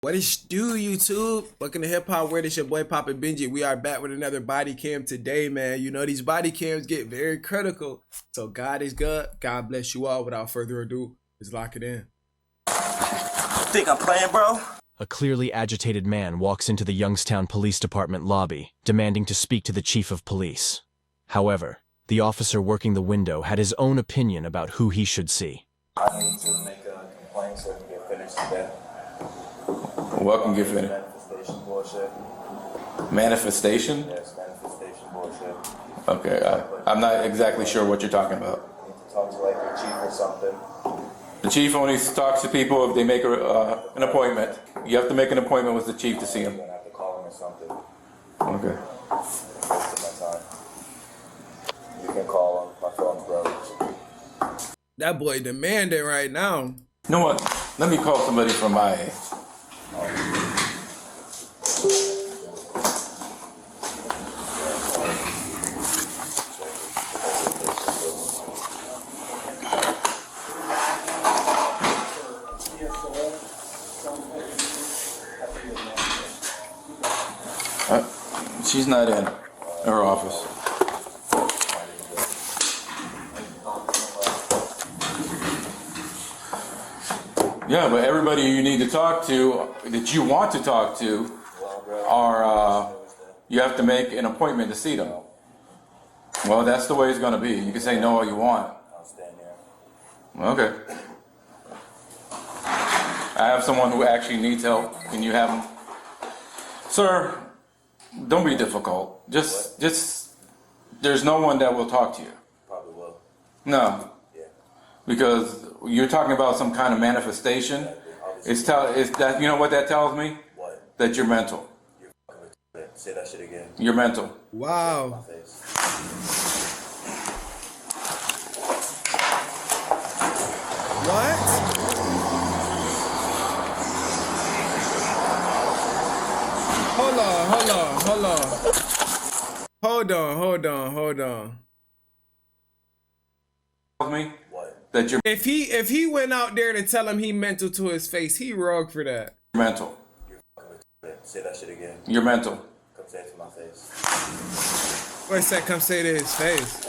What is do, YouTube? Welcome to Hip Hop World. It's your boy Papa Benji. We are back with another body cam today, man. You know these body cams get very critical. So God is good. God bless you all. Without further ado, let's lock it in. Think I'm playing, bro? A clearly agitated man walks into the Youngstown Police Department lobby, demanding to speak to the chief of police. However, the officer working the window had his own opinion about who he should see. I need to make a complaint so we can get finished today. What can get finished? Manifestation bullshit. Manifestation? Yes, manifestation bullshit. Okay, I'm not exactly sure what you're talking about. You need to talk to like your chief or something. The chief only talks to people if they make an appointment. You have to make an appointment with the chief to see him. You're gonna have to call him or something. Okay. Wasting my time. You can call him. My phone's broke. That boy demanding right now. You know what? Let me call somebody from my... She's not in her office. Yeah, but everybody you need to talk to, that you want to talk to, are, you have to make an appointment to see them. Well, that's the way it's going to be. You can say no all you want. I'll stand here. Okay. I have someone who actually needs help. Can you have him? Sir, don't be difficult. Just, there's no one that will talk to you. Probably will. No. Yeah. Because you're talking about some kind of manifestation. It's that, you know what that tells me? What? That you're mental. You're fucking retarded. Say that shit again. You're mental. Wow. My face. What? Hold on. Tells me What? that you're If he went out there to tell him he mental to his face, he wrong for that. mental. You're fucking retarded. Say that shit again. You're mental. Come say it to my face. Boy said come say to his face.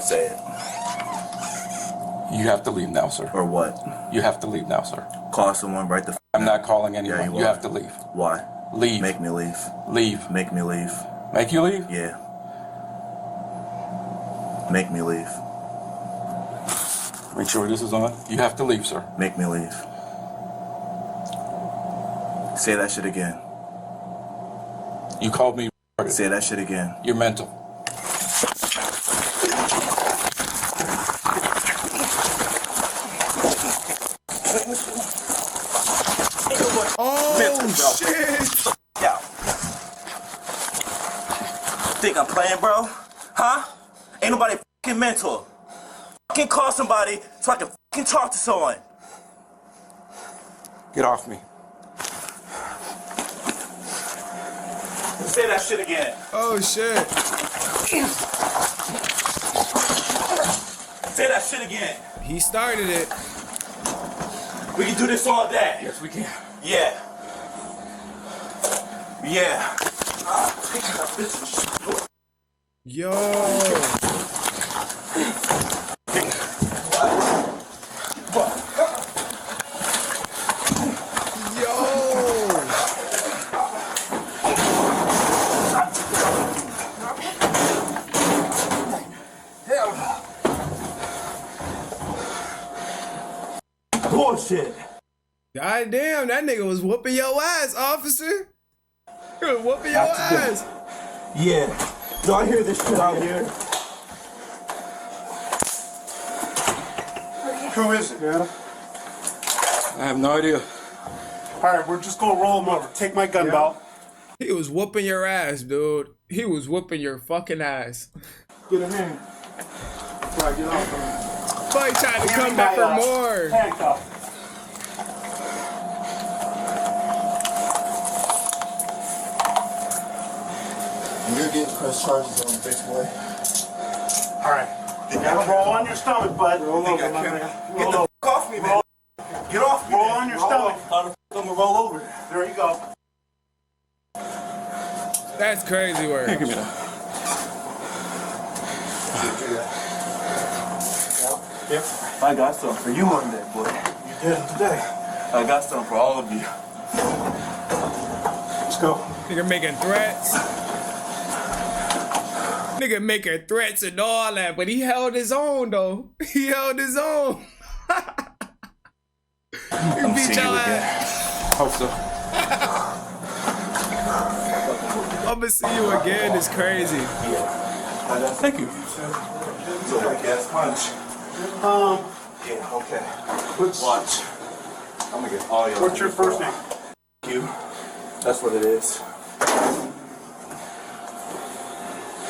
Say it. You have to leave now, sir. Or what? You have to leave now, sir. Call someone right the f. I'm not calling anyone. Yeah, you you are. have to leave. Why? Leave. Make me leave. Leave. Make me leave. Make you leave? Yeah. Make me leave. Make sure this is on. You have to leave, sir. Make me leave. Say that shit again. You called me retarded. Say that shit again. You're mental. Oh shit! Yo. Think I'm playing, bro? Huh? Ain't nobody fucking mental. Fucking call somebody so I can fucking talk to someone. Get off me. Say that shit again. Oh shit! Say that shit again. He started it. We can do this all day. Yes, we can. Yeah. Yeah. Yo. Bullshit. God damn, that nigga was whooping your ass, officer. He was whooping your ass. Yeah. Do I hear this shit out here? Who is it, man? I have no idea. Alright, we're just gonna roll him over. Take my gun belt. He was whooping your ass, dude. He was whooping your fucking ass. Get him in. Alright, get off. Boy, trying to come back for more. Handcuff. You're getting press charges on big boy. Alright. Roll on your stomach, bud. Roll over, my man. Get the f off me, man. Get off me. Roll on your stomach. How the f I'm gonna roll over? There you go. That's crazy work. Give me that. Yep. I got something for you Monday, boy. You did it today. I got something for all of you. Let's go. Nigga making threats. Nigga making threats and all that, but he held his own though. He held his own. I'm beat seeing your you again. ass. Hope so. I'ma see you again. It's crazy. Thank you. So like gas punch. Yeah, okay. Watch. I'm gonna get all your. What's your first name? You. That's what it is.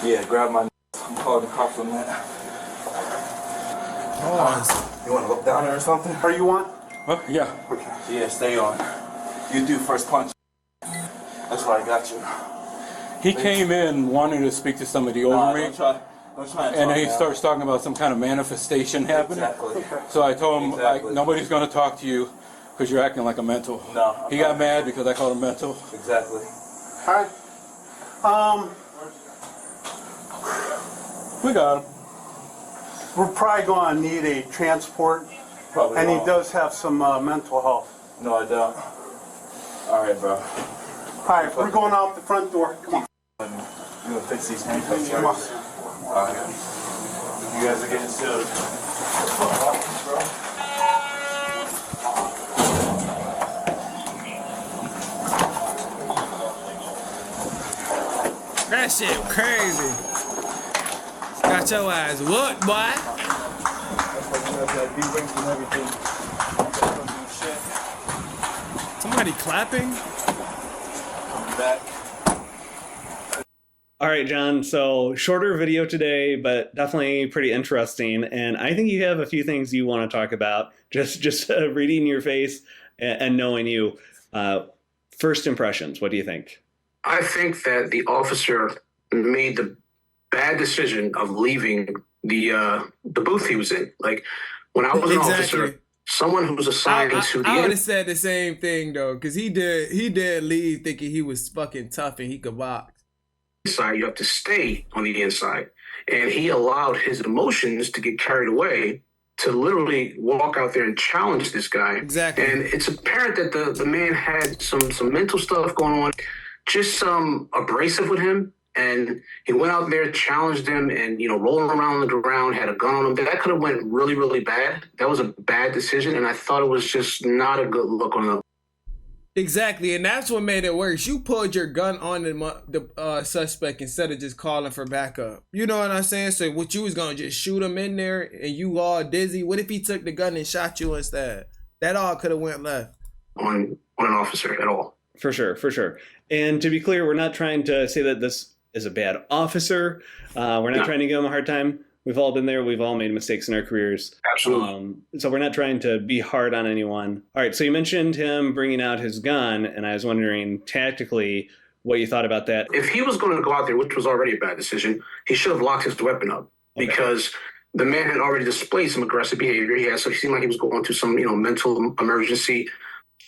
Yeah, grab my. I'm calling the cops on that. Pause. You wanna look down there or something? Are you on? Huh? Yeah. Okay. Yeah, stay on. You do first punch. That's why I got you. He came in wanting to speak to somebody Nah, over me. don't try and And talk he now. starts talking about some kind of manifestation happening. Exactly. So I told him, Exactly. nobody's going to talk to you because you're acting like a mental. No, He got mad because I called him mental. Exactly. Alright. We got him. We're probably going to need a transport, Probably. and he wrong. does have some mental health. No, I don't. All right, bro. Alright, we're going out the front door. Come on. You gonna fix these handcuffs Come on. first? All right. You guys are getting sued. Bro. That shit crazy. Got your ass what, boy? That's why you have that D-rings and everything. Somebody clapping? Coming back. All right, John. So shorter video today, but definitely pretty interesting. And I think you have a few things you want to talk about. Just reading your face and knowing you. First impressions. What do you think? I think that the officer made the bad decision of leaving the booth he was in. Like when I was an officer, someone who was assigned to the I would have said the same thing though, because he did leave thinking he was fucking tough and he could box. inside, you have to stay on the inside. And he allowed his emotions to get carried away to literally walk out there and challenge this guy. Exactly. And it's apparent that the man had some mental stuff going on, just abrasive with him. And he went out there, challenged him, and, rolling around on the ground, had a gun on him. That could have went really, really bad. That was a bad decision, and I thought it was just not a good look on the. Exactly, and that's what made it worse. You pulled your gun on the suspect instead of just calling for backup. You know what I'm saying? So what you was gonna just shoot him in there and you all dizzy? What if he took the gun and shot you instead? That all could have went left. On an officer at all. For sure. And to be clear, we're not trying to say that this is a bad officer. We're not trying to give him a hard time. We've all been there. We've all made mistakes in our careers. Absolutely. So we're not trying to be hard on anyone. All right. So you mentioned him bringing out his gun, and I was wondering tactically what you thought about that. If he was going to go out there, which was already a bad decision, he should have locked his weapon up because the man had already displayed some aggressive behavior. So he seemed like he was going through some, mental emergency.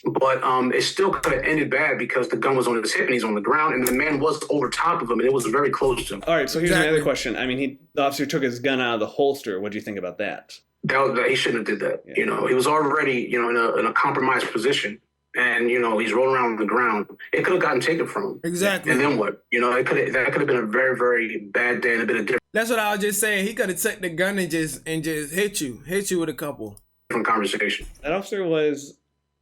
But it still could have ended bad because the gun was on his hip and he's on the ground, and the man was over top of him, and it was very close to him. All right. So here's my other question. I mean, the officer took his gun out of the holster. What do you think about that? He shouldn't have did that. Yeah. He was already, in a compromised position, and he's rolling around on the ground. It could have gotten taken from him. Exactly. And then what? That could have been a very, very bad day and a bit of That's what I was just saying. He could have took the gun and just hit you with a couple. different conversation. That officer was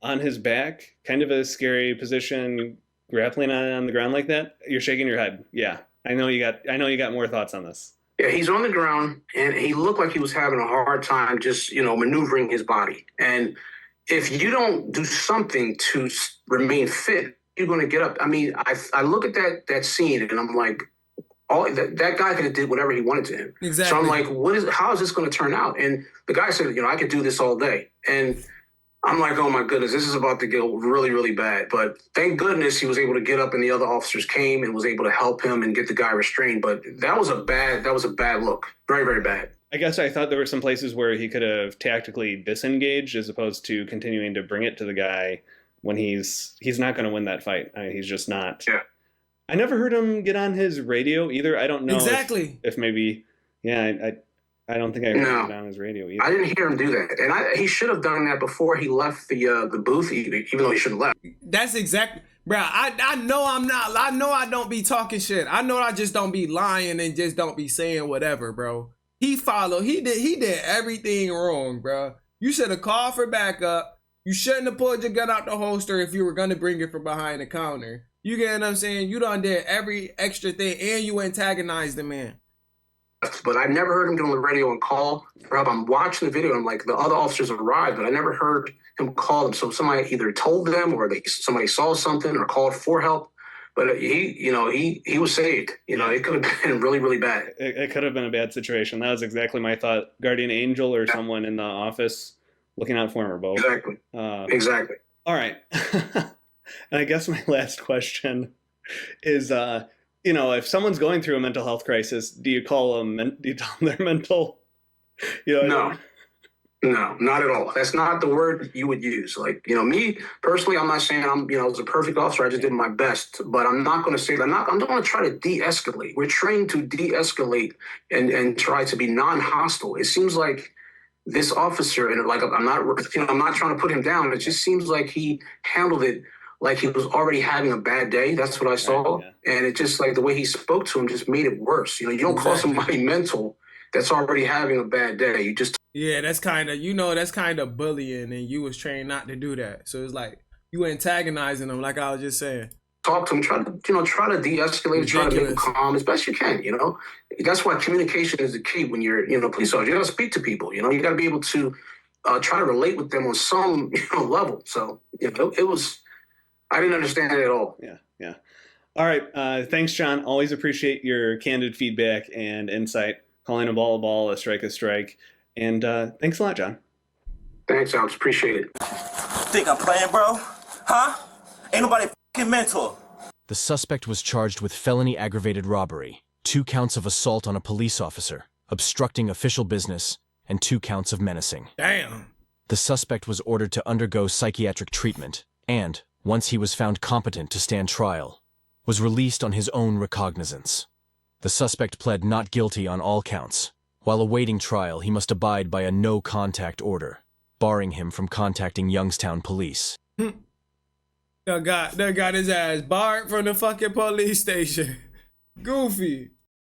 on his back, kind of a scary position, grappling on the ground like that. You're shaking your head. Yeah, I know you got more thoughts on this. Yeah, he's on the ground, and he looked like he was having a hard time just, maneuvering his body. And if you don't do something to remain fit, you're going to get up. I mean, I look at that scene, and I'm like, that guy could have did whatever he wanted to him. Exactly. So I'm like, how is this going to turn out? And the guy said, I could do this all day. And I'm like, oh my goodness, this is about to get really, really bad. But thank goodness he was able to get up and the other officers came and was able to help him and get the guy restrained. But that was a bad look. Very, very bad. I guess I thought there were some places where he could have tactically disengaged as opposed to continuing to bring it to the guy when he's not going to win that fight. I mean, he's just not. Yeah. I never heard him get on his radio either. I don't know Exactly. if maybe, yeah, I don't think I heard it on his radio either. I didn't hear him do that. And he should have done that before he left the booth, even though he shouldn't have left. That's exactly, bro. I know I'm not. I know I don't be talking shit. I know I just don't be lying and just don't be saying whatever, bro. He did everything wrong, bro. You should have called for backup. You shouldn't have pulled your gun out the holster if you were gonna bring it from behind the counter. You get what I'm saying? You done did every extra thing and you antagonized the man. But I never heard him get on the radio and call for help. I'm watching the video and I'm like, the other officers arrived, but I never heard him call them. So somebody either told them or somebody saw something or called for help. But he was saved. It could have been really, really bad. It could have been a bad situation. That was exactly my thought. Guardian Angel or someone in the office looking out for him or both. Exactly. Exactly. All right. And I guess my last question is, if someone's going through a mental health crisis, do you tell them they're mental? No, not at all. That's not the word you would use. Me personally, I'm not saying I was a perfect officer. I just did my best, but I'm not going to say that. I'm not going to try to de-escalate. We're trained to de-escalate and try to be non-hostile. It seems like this officer, and I'm not trying to put him down. It just seems like he handled it like he was already having a bad day. That's what I saw. Yeah. And it just the way he spoke to him just made it worse. You don't call somebody mental that's already having a bad day. You just. Yeah, that's kind of bullying, and you was trained not to do that. So it's like you antagonizing them, like I was just saying. Talk to him, try to de-escalate, try to make him calm as best you can, That's why communication is the key when you're, police officer. You got to speak to people, you got to be able to try to relate with them on some, level. So, it was. I didn't understand it at all. Yeah. All right. Thanks, John. Always appreciate your candid feedback and insight. Calling a ball, a strike. And thanks a lot, John. Thanks, Alex. Appreciate it. Think I'm playing, bro? Huh? Ain't nobody f***ing mental. The suspect was charged with felony aggravated robbery, 2 counts of assault on a police officer, obstructing official business, and 2 counts of menacing. Damn. The suspect was ordered to undergo psychiatric treatment and, once he was found competent to stand trial, was released on his own recognizance. The suspect pled not guilty on all counts. While awaiting trial, he must abide by a no-contact order, barring him from contacting Youngstown police. They got his ass barred from the fucking police station. Goofy.